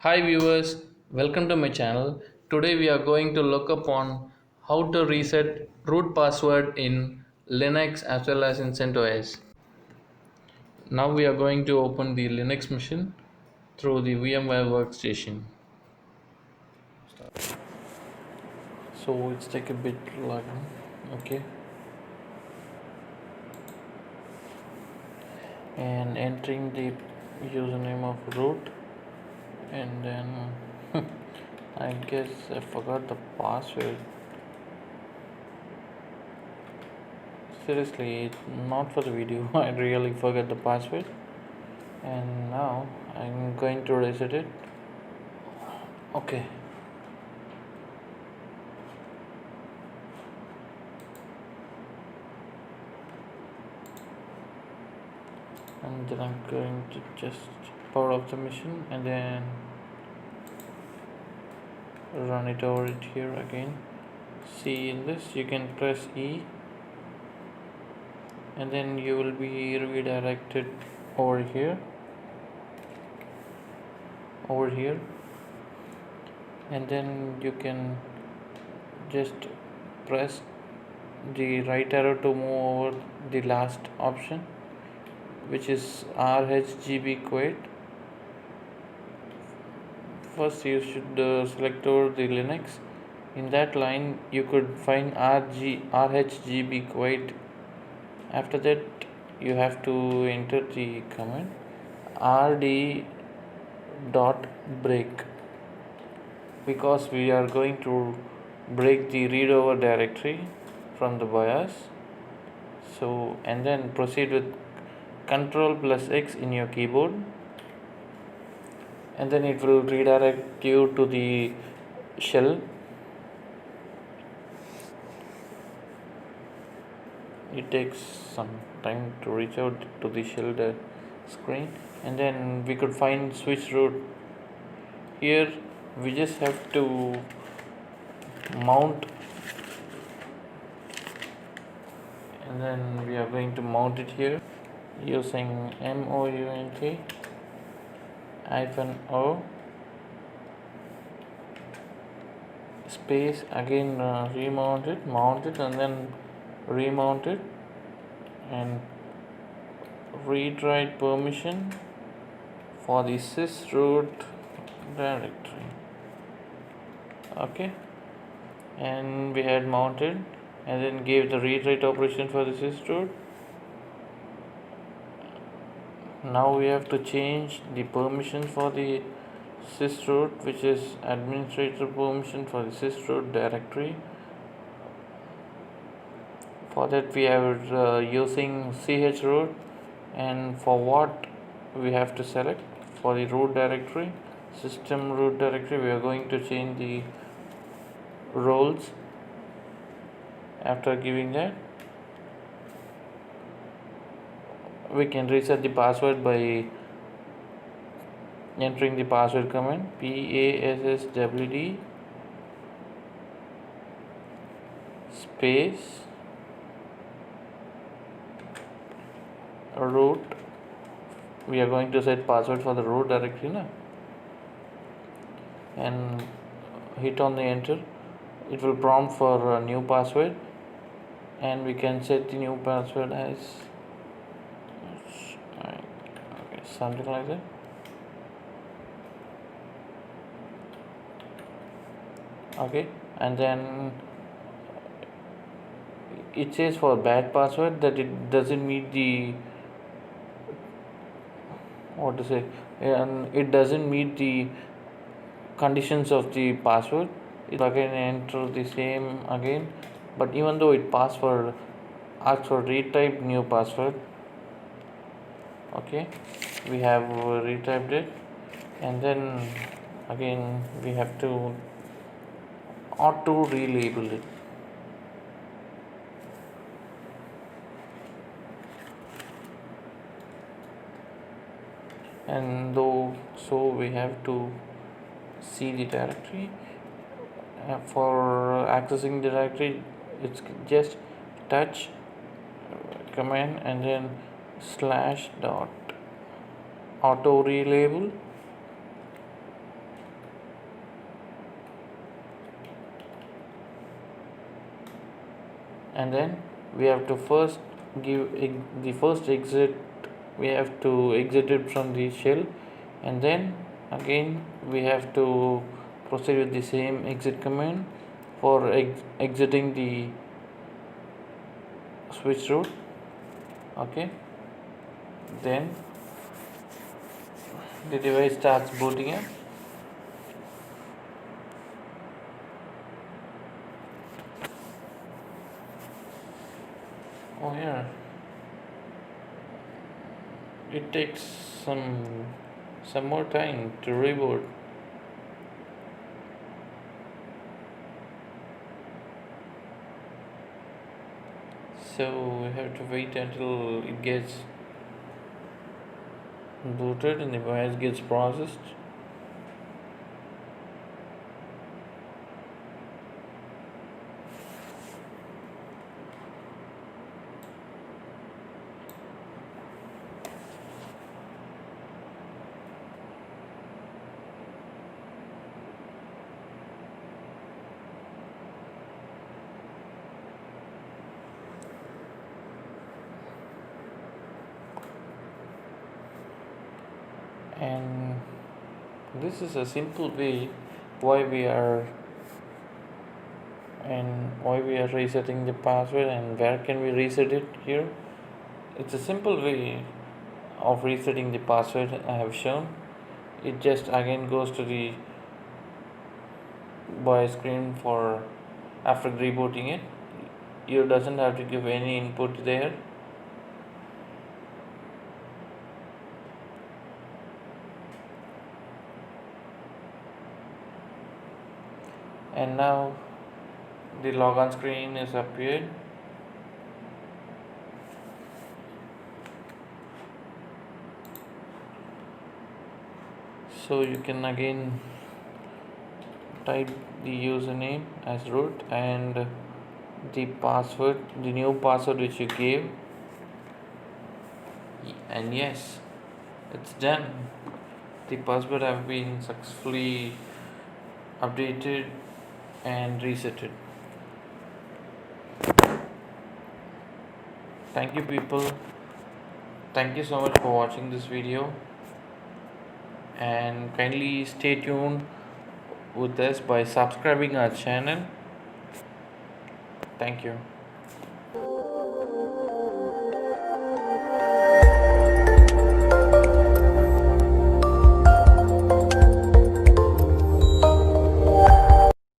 Hi viewers, welcome to my channel. Today we are going to look upon how to reset root password in Linux as well as in CentOS. Now we are going to open the Linux machine through the VMware workstation. So it's take a bit long. Okay, and entering the username of root, and then I guess I forgot the password. Seriously, not for the video. I really forgot the password, and now I'm going to reset it. Okay, and then I'm going to just power off the machine and then run it over it here again. See, in this you can press E and then you will be redirected over here, over here, and then you can just press the right arrow to move over the last option, which is rhgb quit. First you should select over the Linux. In that line you could find rhgb quit. After that you have to enter the command rd dot break, because we are going to break the read over directory from the BIOS. So, and then proceed with Control plus X in your keyboard, and then it will redirect you to the shell. It takes some time to reach out to the shell screen, and then we could find switch root. Here we just have to mount, and then we are going to mount it here using mount -o space, again remount it, mount it, and then remount it, and read write permission for the sysroot directory. Okay, and we had mounted and then gave the read write operation for the sysroot. Now we have to change the permission for the sysroot, which is administrator permission for the sysroot directory. For that we are using chroot, and for what we have to select for the root directory, system root directory, we are going to change the roles. After giving that, we can reset the password by entering the password command passwd space root. We are going to set password for the root directory now, and hit on the enter. It will prompt for a new password, and we can set the new password as something like that. Okay, and then it says for bad password that it doesn't meet the, what to say, and it doesn't meet the conditions of the password. It again enter the same again, but even though it asks for retype new password. Okay, we have retyped it, and then again we have to auto relabel it. And though so we have to see the directory. For accessing the directory, it's just touch command and then slash dot auto relabel, and then we have to first give the first exit. We have to exit it from the shell, and then again we have to proceed with the same exit command for exiting the switch root. Okay, then the device starts booting up. Oh yeah, it takes some more time to reboot. So we have to wait until it gets booted and the device gets processed. And this is a simple way why we are resetting the password, and where can we reset it here. It's a simple way of resetting the password I have shown. It just again goes to the boy screen for after rebooting it. You doesn't have to give any input there. And now the logon screen is appeared. So you can again type the username as root and the password, the new password which you gave, and yes, it's done. The password have been successfully updated and resetted. Thank you people, thank you so much for watching this video, and kindly stay tuned with us by subscribing our channel. Thank you.